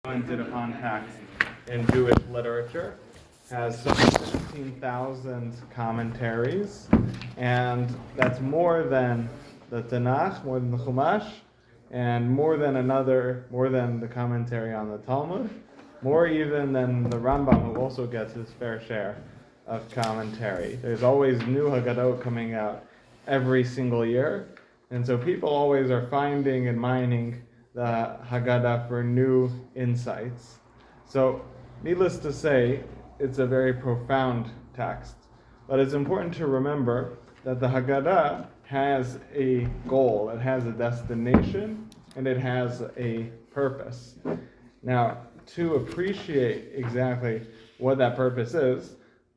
commented upon text in Jewish literature, has some 15,000 commentaries, and that's more than the Tanakh, more than the Chumash, and more than the commentary on the Talmud, more even than the Rambam, who also gets his fair share of commentary. There's always new Haggadot coming out every single year, and so people always are finding and mining the Haggadah for new insights. So, needless to say, it's a very profound text. But it's important to remember that the Haggadah has a goal, it has a destination, and it has a purpose. Now, to appreciate exactly what that purpose is,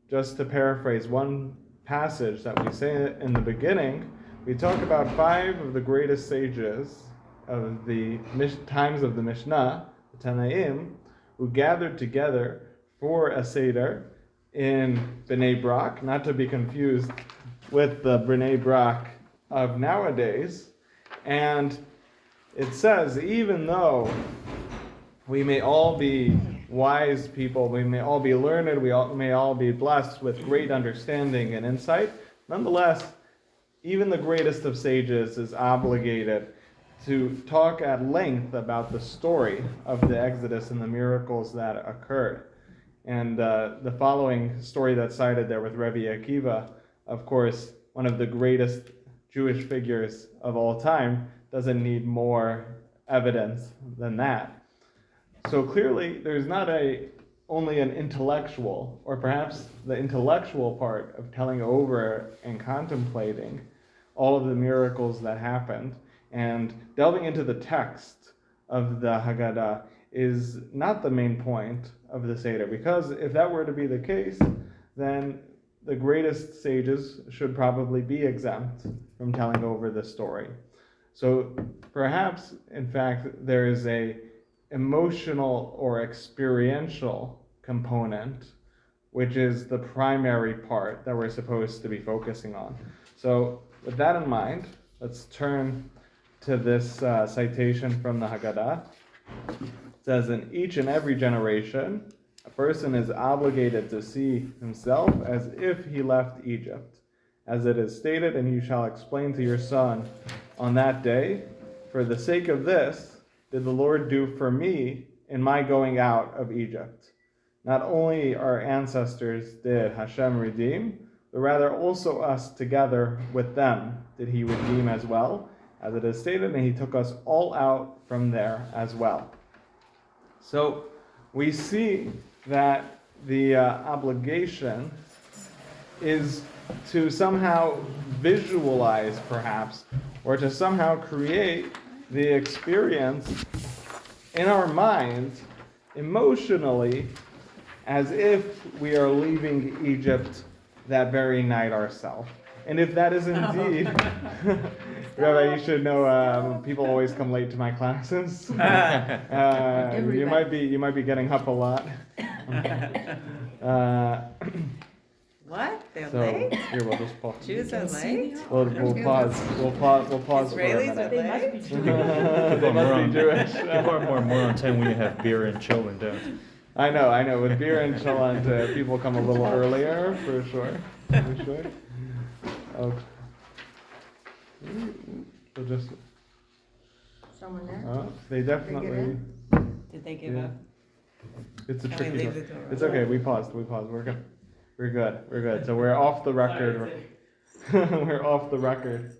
just to paraphrase one passage that we say in the beginning, we talk about 5 of the greatest sages of the times of the Mishnah, the Tanaim, who gathered together for a Seder in Bnei Brak, not to be confused with the Bnei Brak of nowadays. And it says, even though we may all be wise people, we may all be learned, may all be blessed with great understanding and insight, nonetheless, even the greatest of sages is obligated to talk at length about the story of the Exodus and the miracles that occurred. And the following story that's cited there with Rabbi Akiva, of course, one of the greatest Jewish figures of all time, doesn't need more evidence than that. So clearly, there's not only an intellectual, or perhaps the intellectual part of telling over and contemplating all of the miracles that happened, and delving into the text of the Haggadah is not the main point of the Seder, because if that were to be the case, then the greatest sages should probably be exempt from telling over the story. So perhaps, in fact, there is a emotional or experiential component, which is the primary part that we're supposed to be focusing on. So with that in mind, let's turn to this citation from the Haggadah. It says, in each and every generation, a person is obligated to see himself as if he left Egypt. As it is stated, and you shall explain to your son on that day, for the sake of this did the Lord do for me in my going out of Egypt. Not only our ancestors did Hashem redeem, but rather also us together with them did he redeem as well. As it is stated, and he took us all out from there as well. So we see that the obligation is to somehow visualize, perhaps, or to somehow create the experience in our minds, emotionally, as if we are leaving Egypt that very night ourselves. And if that is indeed, Rabbi, you should know, people always come late to my classes. You might be getting up a lot. What? They're so, late? Here, we'll just pause. Jews are late? We'll pause. We'll pause Israelis for a are minute. late? They must be Jewish. People are more on time when you have beer and children, don't. I know. With beer and cholent, people come a little earlier, for sure. Okay. So just. Someone there? They definitely. Did they give up? It's a Can we tricky leave one. the door It's open? okay. We paused. We're good. So we're off the record. We're off the record.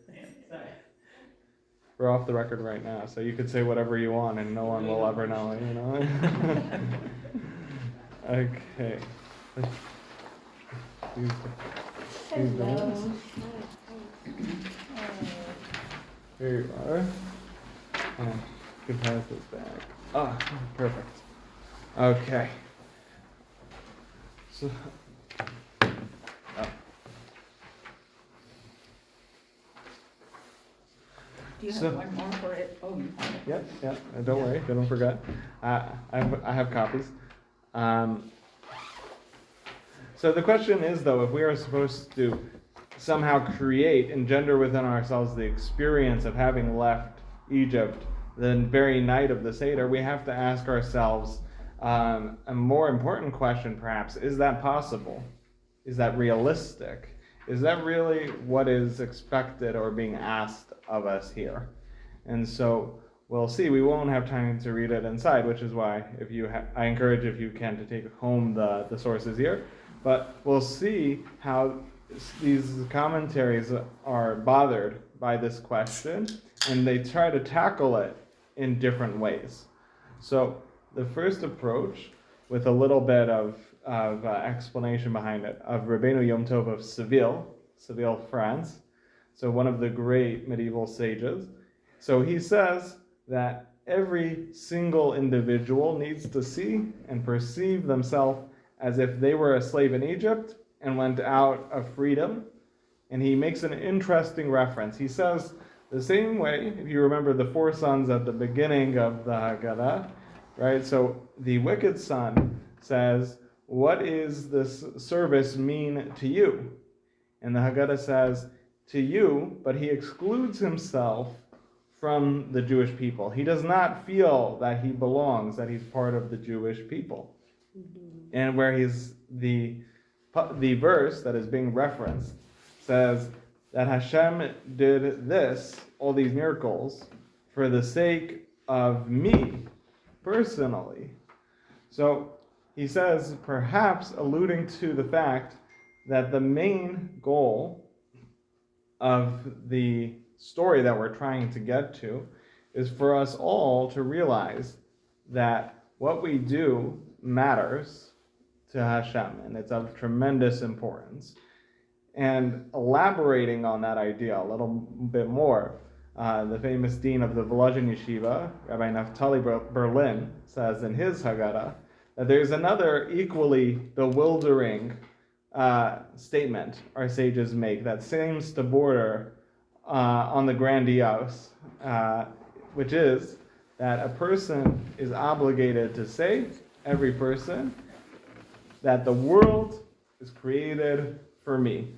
We're off the record right now. So you could say whatever you want, and no one will ever know. You know. Okay. Hello. Here you are. And you can pass this back. Ah, perfect. Okay. So. Do you have So- one more for it? Oh, you have it. Yep. Don't worry. Don't forget. I have copies. So the question is, though, if we are supposed to somehow engender within ourselves the experience of having left Egypt the very night of the Seder, we have to ask ourselves a more important question, perhaps. Is that possible? Is that realistic? Is that really what is expected or being asked of us here? And so we'll see. We won't have time to read it inside, which is why I encourage, if you can, to take home the sources here. But we'll see how these commentaries are bothered by this question, and they try to tackle it in different ways. So the first approach, with a little bit of explanation behind it, of Rabbeinu Yom Tov of Seville, France, so one of the great medieval sages. So he says that every single individual needs to see and perceive themselves as if they were a slave in Egypt and went out of freedom. And he makes an interesting reference. He says, the same way, if you remember the 4 sons at the beginning of the Haggadah, right? So the wicked son says, what is this service mean to you? And the Haggadah says, to you, but he excludes himself from the Jewish people. He does not feel that he belongs, that he's part of the Jewish people. Mm-hmm. And where the verse that is being referenced says that Hashem did this, all these miracles, for the sake of me, personally. So he says, perhaps alluding to the fact that the main goal of the story that we're trying to get to is for us all to realize that what we do matters to Hashem, and it's of tremendous importance. And elaborating on that idea a little bit more, the famous dean of the Volozhin Yeshiva, Rabbi Naftali Berlin, says in his Haggadah that there's another equally bewildering statement our sages make that seems to border on the grandiose, which is that a person is obligated to say, every person, that the world is created for me.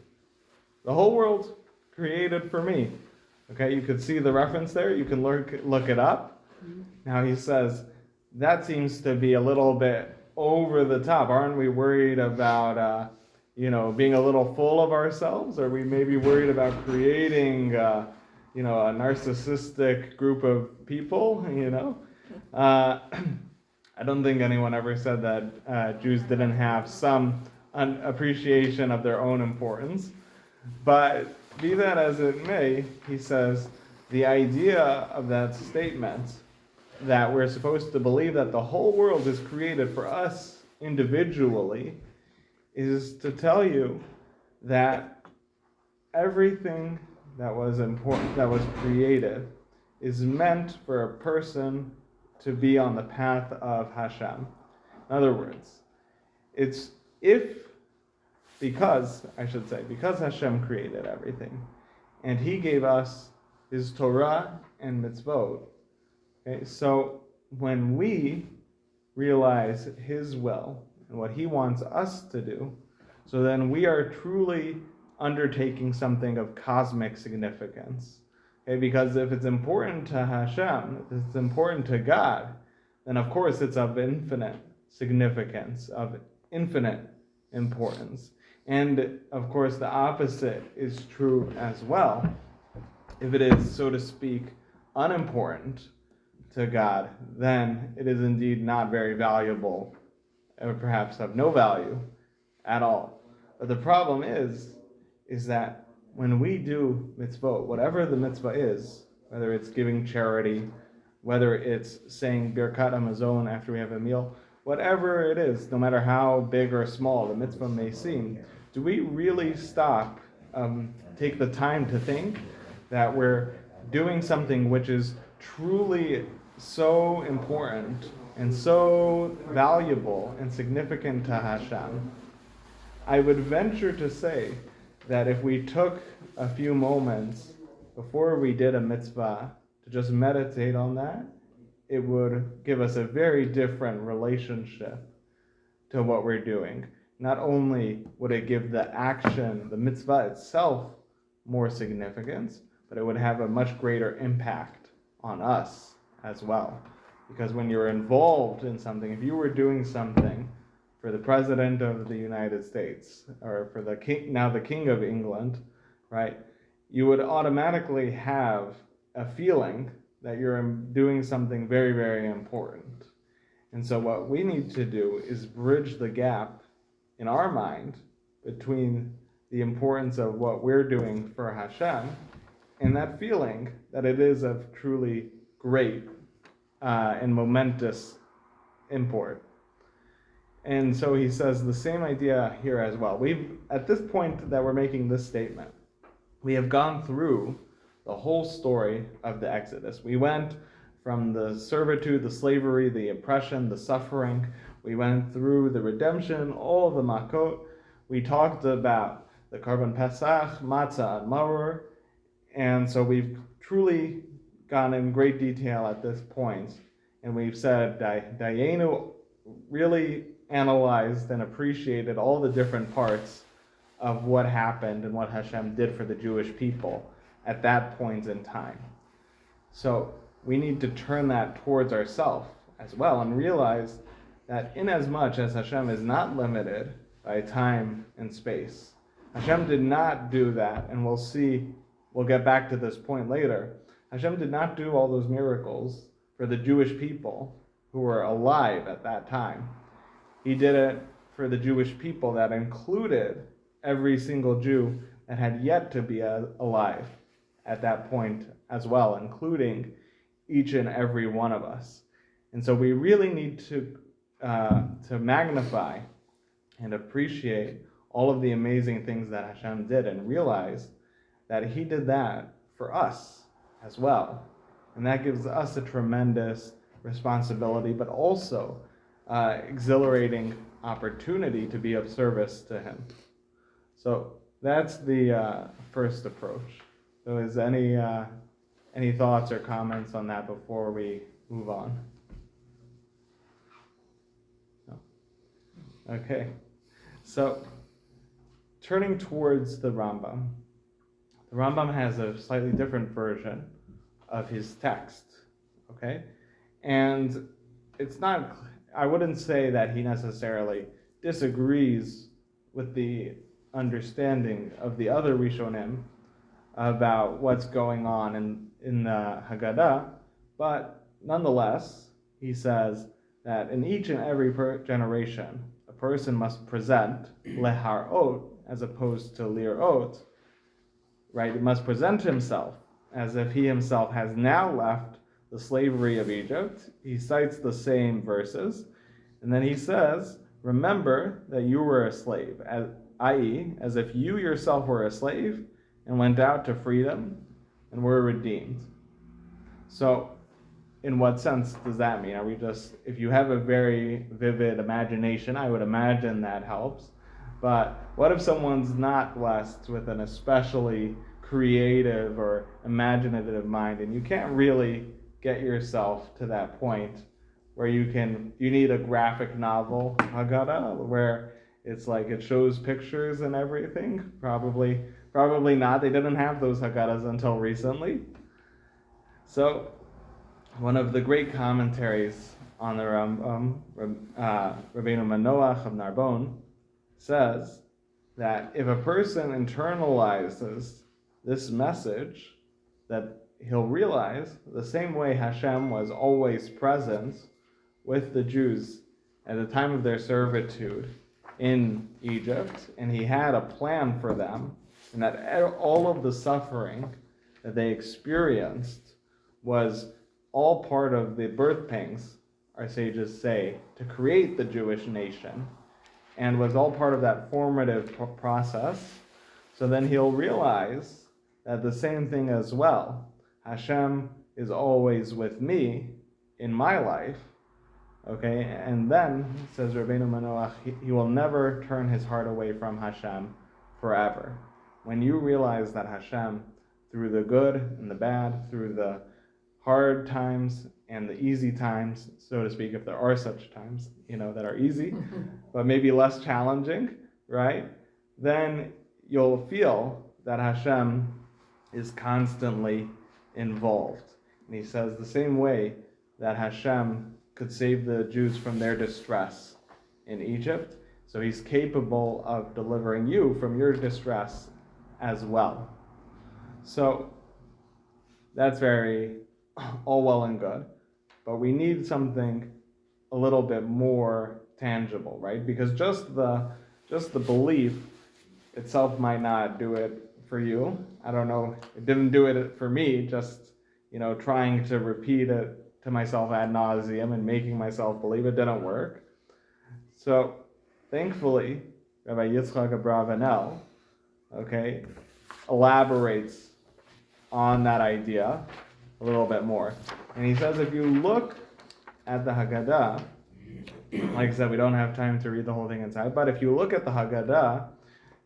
The whole world created for me. Okay, you could see the reference there. You can look it up. Now he says, that seems to be a little bit over the top. Aren't we worried about, being a little full of ourselves? Are we maybe worried about creating, a narcissistic group of people, I don't think anyone ever said that Jews didn't have some appreciation of their own importance. But be that as it may, he says, the idea of that statement that we're supposed to believe that the whole world is created for us individually is to tell you that everything that was important, that was created, is meant for a person to be on the path of Hashem. In other words, because Hashem created everything, and He gave us His Torah and mitzvot. Okay, so when we realize His will and what He wants us to do, so then we are truly undertaking something of cosmic significance. Okay, because if it's important to Hashem, if it's important to God, then of course it's of infinite significance, of infinite importance. And of course the opposite is true as well. If it is, so to speak, unimportant to God, then it is indeed not very valuable, or perhaps of no value at all. But the problem is that when we do mitzvot, whatever the mitzvah is, whether it's giving charity, whether it's saying Birkat Hamazon after we have a meal, whatever it is, no matter how big or small the mitzvah may seem, do we really stop, take the time to think that we're doing something which is truly so important and so valuable and significant to Hashem? I would venture to say that if we took a few moments before we did a mitzvah to just meditate on that, it would give us a very different relationship to what we're doing. Not only would it give the action, the mitzvah itself, more significance, but it would have a much greater impact on us as well. Because when you're involved in something, if you were doing something for the President of the United States, or for the king, now the King of England, right, you would automatically have a feeling that you're doing something very, very important. And so what we need to do is bridge the gap in our mind between the importance of what we're doing for Hashem and that feeling that it is of truly great and momentous import. And so he says the same idea here as well. We've, at this point that we're making this statement, we have gone through the whole story of the Exodus. We went from the servitude, the slavery, the oppression, the suffering. We went through the redemption, all the makot. We talked about the Korban Pesach, matzah, and maror. And so we've truly gone in great detail at this point. And we've said Dayenu really analyzed and appreciated all the different parts of what happened and what Hashem did for the Jewish people at that point in time. So we need to turn that towards ourselves as well and realize that inasmuch as Hashem is not limited by time and space, Hashem did not do that, and we'll see, we'll get back to this point later. Hashem did not do all those miracles for the Jewish people who were alive at that time. He did it for the Jewish people that included every single Jew that had yet to be alive at that point as well, including each and every one of us. And so we really need to magnify and appreciate all of the amazing things that Hashem did and realize that He did that for us as well. And that gives us a tremendous responsibility, but also exhilarating opportunity to be of service to Him. So that's the first approach. So is any thoughts or comments on that before we move on? No. Okay. So turning towards the Rambam has a slightly different version of his text. Okay? And it's not, I wouldn't say that he necessarily disagrees with the understanding of the other Rishonim about what's going on in the Haggadah, but nonetheless, he says that in each and every generation, a person must present leharot as opposed to lirot, right? He must present himself as if he himself has now left the slavery of Egypt. He cites the same verses, and then he says, remember that you were a slave, i.e., as if you yourself were a slave and went out to freedom and were redeemed. So, in what sense does that mean? Are we just, if you have a very vivid imagination, I would imagine that helps. But what if someone's not blessed with an especially creative or imaginative mind, and you can't really get yourself to that point where you need a graphic novel, Haggadah, where it's like it shows pictures and everything? Probably not. They didn't have those Haggadahs until recently. So, one of the great commentaries on the Rambam, Rabbeinu Manoach of Narbonne, says that if a person internalizes this message, that he'll realize the same way Hashem was always present with the Jews at the time of their servitude in Egypt, and He had a plan for them, and that all of the suffering that they experienced was all part of the birth pangs, our sages say, to create the Jewish nation, and was all part of that formative process. So then he'll realize that the same thing as well. Hashem is always with me in my life, okay? And then, says Rabbeinu Manoach, he will never turn his heart away from Hashem forever. When you realize that Hashem, through the good and the bad, through the hard times and the easy times, so to speak, if there are such times, that are easy, but maybe less challenging, right? Then you'll feel that Hashem is constantly involved. And he says the same way that Hashem could save the Jews from their distress in Egypt. So he's capable of delivering you from your distress as well. So that's very all well and good, but we need something a little bit more tangible, right? Because just the belief itself might not do it for you. I don't know, it didn't do it for me, just, trying to repeat it to myself ad nauseum and making myself believe it didn't work. So thankfully, Rabbi Yitzchak Abravanel, elaborates on that idea a little bit more. And he says if you look at the Haggadah, like I said, we don't have time to read the whole thing inside, but if you look at the Haggadah,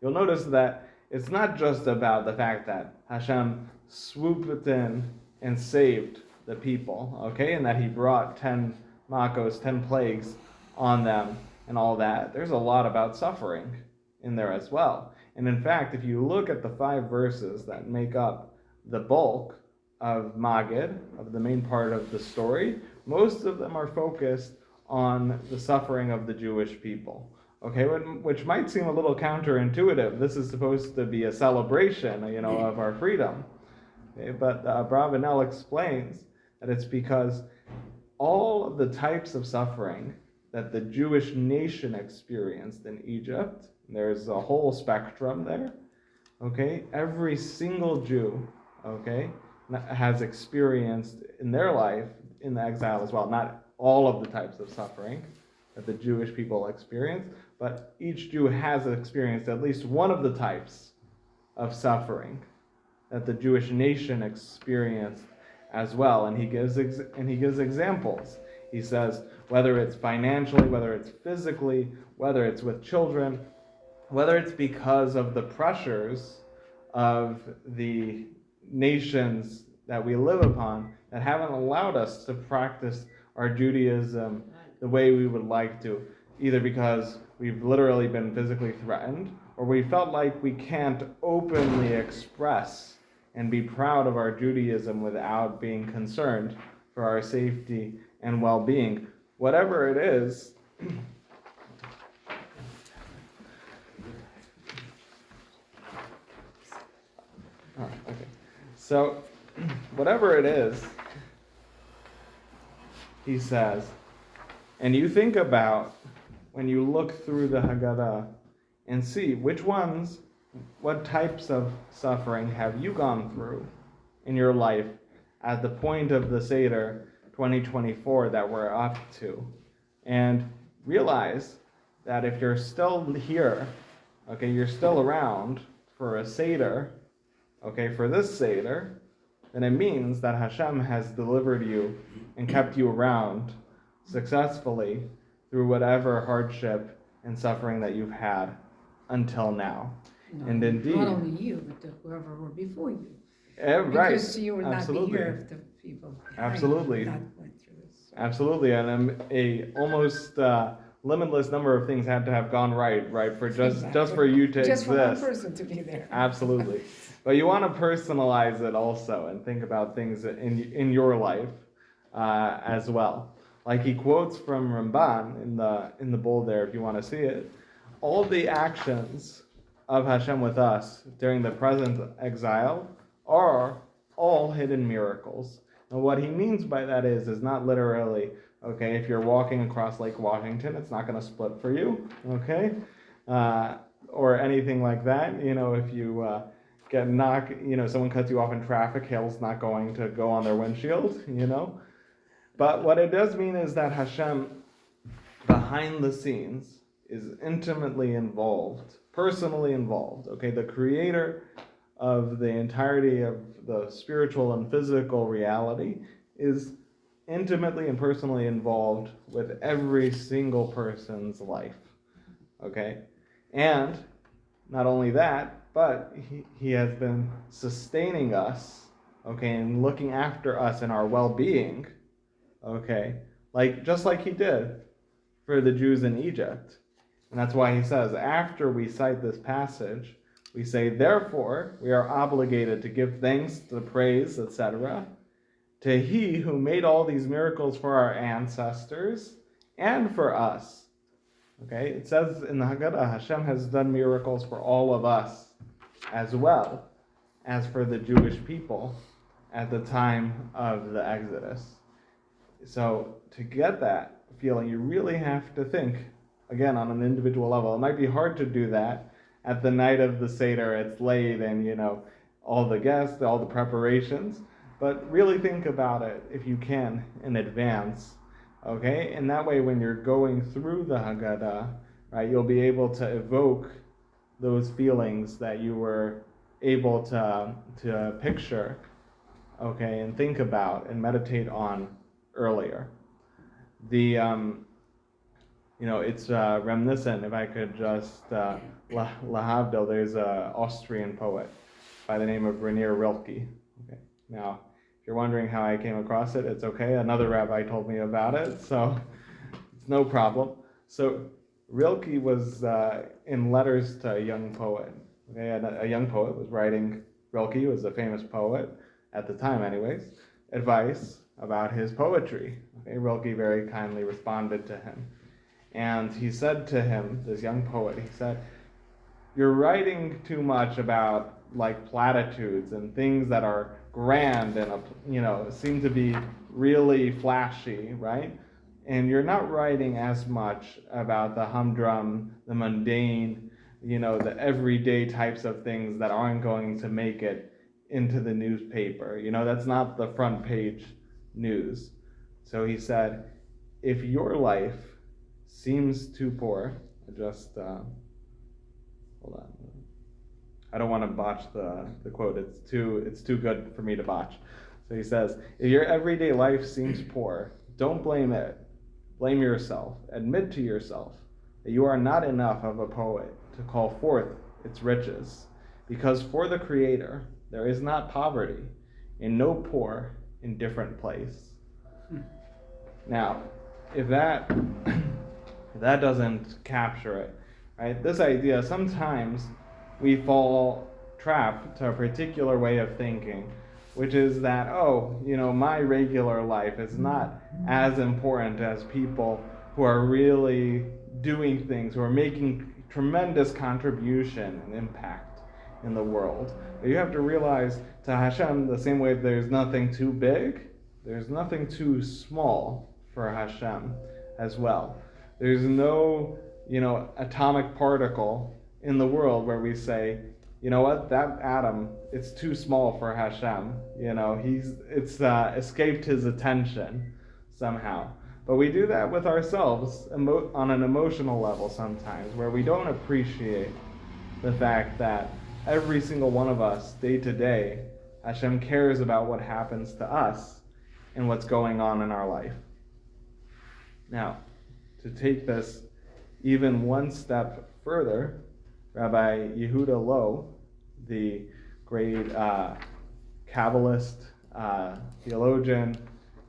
you'll notice that it's not just about the fact that Hashem swooped in and saved the people, and that he brought 10 makos, 10 plagues on them and all that. There's a lot about suffering in there as well. And in fact, if you look at the 5 verses that make up the bulk of Magid, of the main part of the story, most of them are focused on the suffering of the Jewish people. Which might seem a little counterintuitive. This is supposed to be a celebration, of our freedom. But Abravanel explains that it's because all of the types of suffering that the Jewish nation experienced in Egypt, there's a whole spectrum there, every single Jew, has experienced in their life in the exile as well. Not all of the types of suffering that the Jewish people experienced, but each Jew has experienced at least one of the types of suffering that the Jewish nation experienced as well. And he gives examples. He says whether it's financially, whether it's physically, whether it's with children, whether it's because of the pressures of the nations that we live upon that haven't allowed us to practice our Judaism the way we would like to, either because we've literally been physically threatened, or we felt like we can't openly express and be proud of our Judaism without being concerned for our safety and well-being. Whatever it is, So, whatever it is, he says, and you think about when you look through the Haggadah and see what types of suffering have you gone through in your life at the point of the Seder 2024 that we're up to, and realize that if you're still here, you're still around for a Seder, for this Seder, then it means that Hashem has delivered you and kept you around successfully through whatever hardship and suffering that you've had until now. No, And indeed, not only you, but whoever were before you. Right, Because you would not absolutely. be here if the people behind Absolutely. you not went through this. Absolutely, and a almost limitless number of things had to have gone right for just for you to Just exist. for one person to be there. Absolutely. But you want to personalize it also and think about things in your life as well. Like he quotes from Ramban in the bold there, if you want to see it. All the actions of Hashem with us during the present exile are all hidden miracles. And what he means by that is not literally, if you're walking across Lake Washington, it's not going to split for you, or anything like that. If you get knocked, someone cuts you off in traffic, hail's not going to go on their windshield, But what it does mean is that Hashem, behind the scenes, is intimately involved, personally involved, the creator of the entirety of the spiritual and physical reality is intimately and personally involved with every single person's life, And not only that, but he has been sustaining us, and looking after us and our well-being, just like he did for the Jews in Egypt. And that's why he says, after we cite this passage, we say, therefore, we are obligated to give thanks, to praise, etc., to He who made all these miracles for our ancestors and for us. Okay, it says in the Haggadah, Hashem has done miracles for all of us as well as for the Jewish people at the time of the Exodus. So to get that feeling, you really have to think, again, on an individual level. It might be hard to do that at the night of the Seder. It's late and, all the guests, all the preparations. But really think about it, if you can, in advance. Okay? And that way, when you're going through the Haggadah, right, you'll be able to evoke those feelings that you were able to picture, okay, and think about and meditate on earlier. It's reminiscent, if I could just, Lahavdil, there's an Austrian poet by the name of Rainier Rilke. Okay. Now, if you're wondering how I came across it, it's okay. Another rabbi told me about it, so it's no problem. So Rilke was in letters to a young poet. Okay, and a young poet was writing, Rilke was a famous poet, at the time anyways, advice about his poetry. Okay, Rilke very kindly responded to him. And he said to him, this young poet, he said, "You're writing too much about platitudes and things that are grand and seem to be really flashy, right? And you're not writing as much about the humdrum, the mundane, the everyday types of things that aren't going to make it into the newspaper. That's not the front page news." So he said, if your life seems too poor, hold on. I don't want to botch the quote. It's too good for me to botch. So he says, if your everyday life seems poor, don't blame it. Blame yourself. Admit to yourself that you are not enough of a poet to call forth its riches, because for the Creator there is not poverty, and no poor, indifferent place. Now, if that doesn't capture it, right? This idea, sometimes we fall trapped to a particular way of thinking, which is that, my regular life is not as important as people who are really doing things, who are making tremendous contribution and impact in the world. But you have to realize, to Hashem, the same way there's nothing too big, there's nothing too small for Hashem as well. There's no, atomic particle in the world where we say, you know what, that atom, it's too small for Hashem. It's escaped his attention somehow. But we do that with ourselves on an emotional level sometimes, where we don't appreciate the fact that every single one of us, day to day, Hashem cares about what happens to us and what's going on in our life. Now, to take this even one step further, Rabbi Yehuda Low, the great Kabbalist, theologian,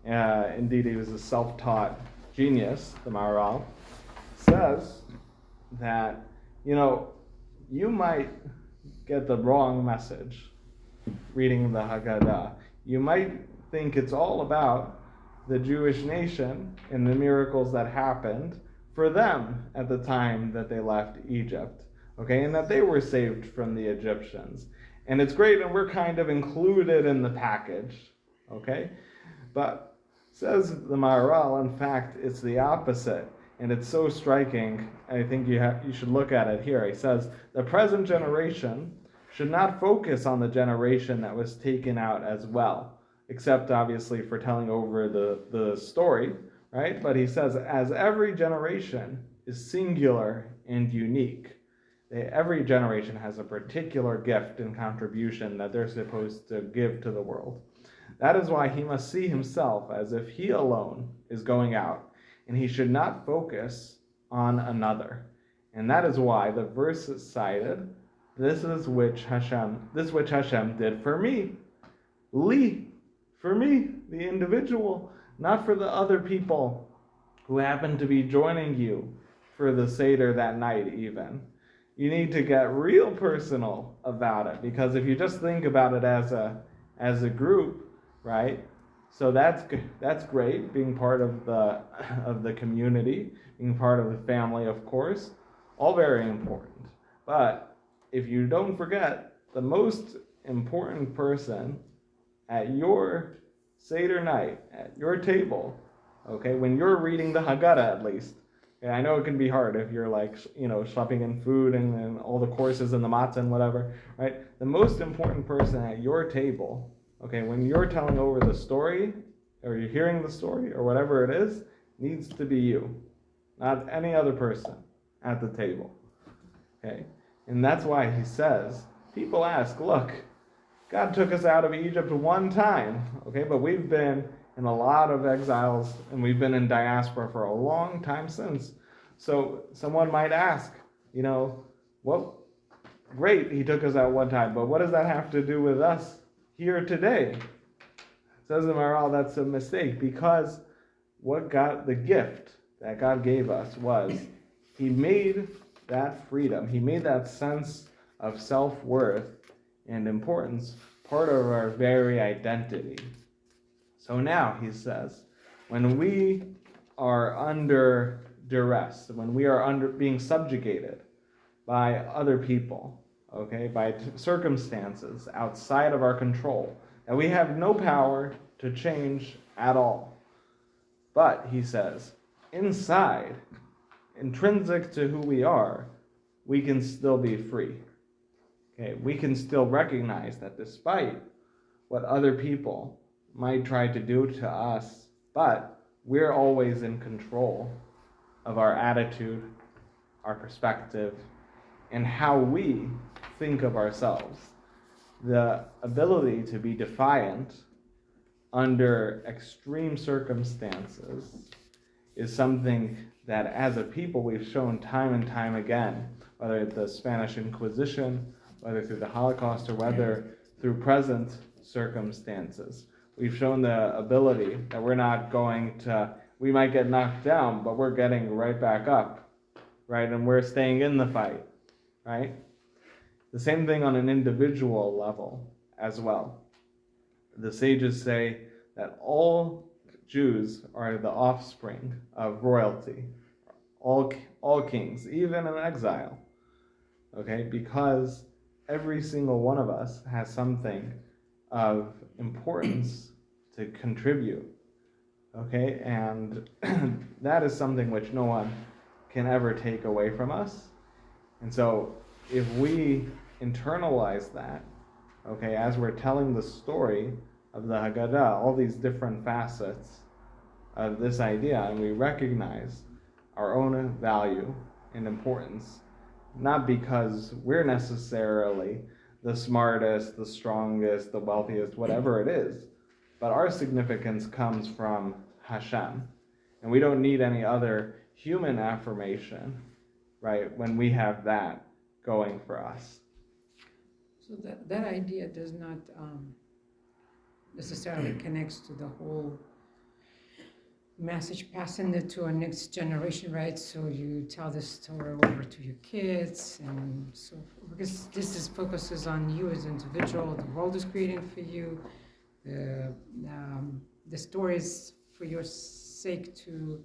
indeed he was a self-taught genius, the Maharal, says that, you might get the wrong message reading the Haggadah. You might think it's all about the Jewish nation and the miracles that happened for them at the time that they left Egypt, okay, and that they were saved from the Egyptians. And it's great, and we're kind of included in the package, okay? But says the Maharal, in fact, it's the opposite, and it's so striking, I think you should look at it here. He says, the present generation should not focus on the generation that was taken out as well, except obviously for telling over the story, right? But he says, as every generation is singular and unique, every generation has a particular gift and contribution that they're supposed to give to the world. That is why he must see himself as if he alone is going out, and he should not focus on another. And that is why the verse is cited, this which Hashem did for me. Li, for me, the individual, not for the other people who happen to be joining you for the Seder that night even. You need to get real personal about it, because if you just think about it as a group, right, So that's great, being part of the community, being part of the family, of course, all very important. But if you don't forget, the most important person at your Seder night, at your table, okay, when you're reading the Haggadah at least. Okay, I know it can be hard if you're like, schlepping in food and all the courses and the matzah and whatever, right? The most important person at your table, okay, when you're telling over the story, or you're hearing the story, or whatever it is, needs to be you, not any other person at the table, okay? And that's why he says, people ask, look, God took us out of Egypt one time, okay, but we've been in a lot of exiles, and we've been in diaspora for a long time since. So someone might ask, well, great, he took us out one time, but what does that have to do with us here today? Says the Maharal, that's a mistake, because the gift that God gave us was, he made that freedom, he made that sense of self-worth and importance part of our very identity. So now, he says, when we are under duress, when we are being subjugated by other people, okay, by circumstances outside of our control, that we have no power to change at all. But, he says, inside, intrinsic to who we are, we can still be free. Okay, we can still recognize that despite what other people might try to do to us, but we're always in control of our attitude, our perspective, and how we think of ourselves. The ability to be defiant under extreme circumstances is something that as a people we've shown time and time again, whether it's the Spanish Inquisition, whether through the Holocaust, or whether through present circumstances. We've shown the ability that we might get knocked down, but we're getting right back up, right? And we're staying in the fight, right? The same thing on an individual level as well. The sages say that all Jews are the offspring of royalty, all kings, even in exile, okay? Because every single one of us has something of importance to contribute, okay? And that is something which no one can ever take away from us. And so if we internalize that, okay, as we're telling the story of the Haggadah, all these different facets of this idea, and we recognize our own value and importance, not because we're necessarily the smartest, the strongest, the wealthiest, whatever it is, but our significance comes from Hashem. And we don't need any other human affirmation, right, when we have that going for us. So that idea does not necessarily connects to the whole message passing it to our next generation, right? So you tell the story over to your kids, and so because this focuses on you as an individual, the world is created for you, the story is for your sake to.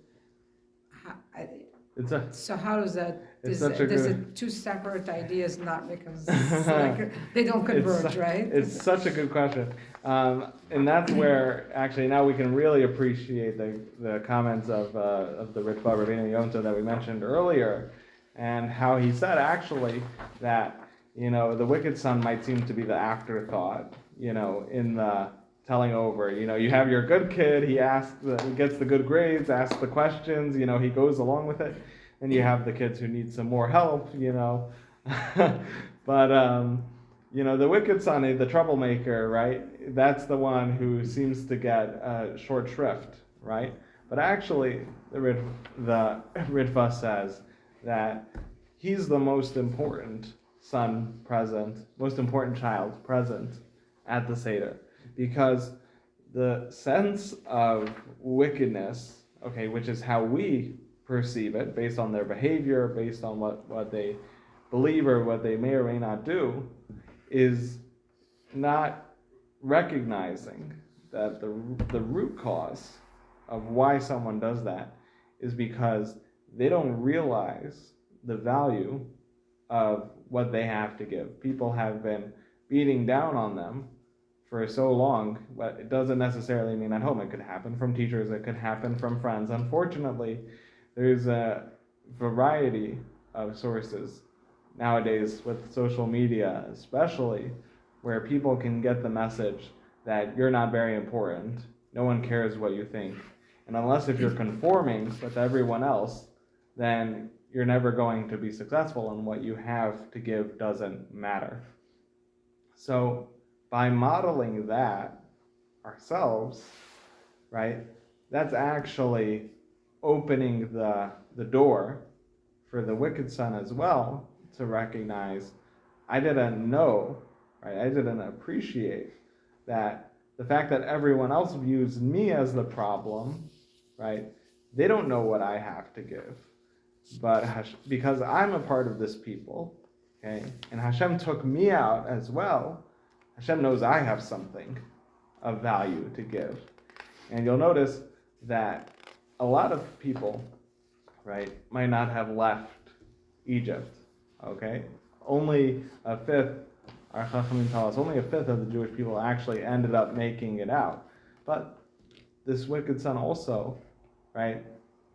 So how does that? Does it two separate ideas not because they don't converge, right? It's such a good question, and that's where actually now we can really appreciate the comments of the Ritva Rabbeinu Yonta that we mentioned earlier, and how he said actually that the wicked son might seem to be the afterthought, in the telling over. You have your good kid, he gets the good grades, asks the questions, he goes along with it. And you have the kids who need some more help, But, the wicked son, the troublemaker, right? That's the one who seems to get short shrift, right? But actually, the Ritva says that he's the most important son present, most important child present at the Seder. Because the sense of wickedness, okay, which is how we perceive it, based on their behavior, based on what they believe or what they may or may not do, is not recognizing that the root cause of why someone does that is because they don't realize the value of what they have to give. People have been beating down on them for so long, but it doesn't necessarily mean at home. It could happen from teachers, it could happen from friends. Unfortunately, there's a variety of sources nowadays with social media, especially, where people can get the message that you're not very important, no one cares what you think. And unless if you're conforming with everyone else, then you're never going to be successful, and what you have to give doesn't matter. So by modeling that ourselves, right, that's actually opening the door for the wicked son as well to recognize, I didn't know, right, I didn't appreciate that the fact that everyone else views me as the problem, right, they don't know what I have to give. But because I'm a part of this people, okay, and Hashem took me out as well, Hashem knows I have something of value to give. And you'll notice that a lot of people, right, might not have left Egypt, okay? Only a fifth, our Chachamim tell us, only a fifth of the Jewish people actually ended up making it out. But this wicked son also, right,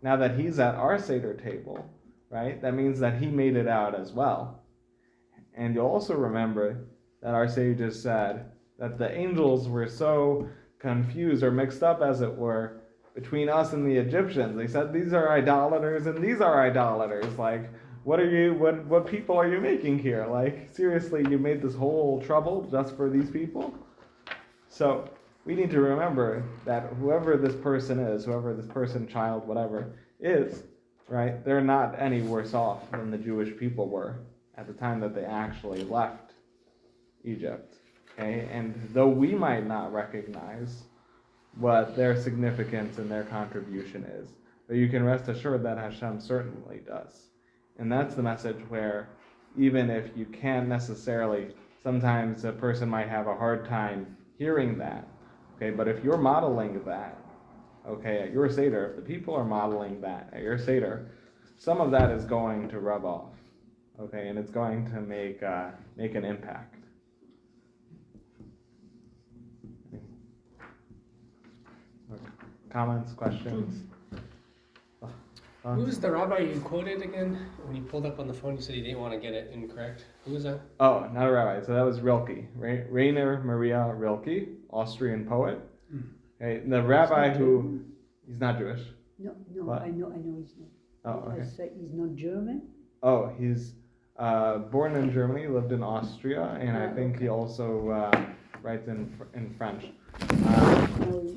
now that he's at our Seder table, right, that means that he made it out as well. And you'll also remember that our sages said that the angels were so confused or mixed up, as it were, between us and the Egyptians. They said, these are idolaters and these are idolaters. Like, what people are you making here? Like, seriously, you made this whole trouble just for these people? So we need to remember that whoever this person is, whoever this person, child, whatever, is, right, they're not any worse off than the Jewish people were at the time that they actually left Egypt. Okay? And though we might not recognize what their significance and their contribution is, but you can rest assured that Hashem certainly does. And that's the message where even if you can't necessarily, sometimes a person might have a hard time hearing that, okay, but if you're modeling that, okay, at your Seder, if the people are modeling that at your Seder, some of that is going to rub off, okay, and it's going to make an impact. Comments, questions? Who was the rabbi you quoted again? When you pulled up on the phone, you said he didn't want to get it incorrect. Who was that? Oh, not a rabbi. So that was Rilke, Rainer Maria Rilke, Austrian poet. Okay, the rabbi who, he's not Jewish. No, What? I know he's not. Oh, okay. I say he's not German. Oh, he's born in Germany, lived in Austria, and I think he also writes in French. No,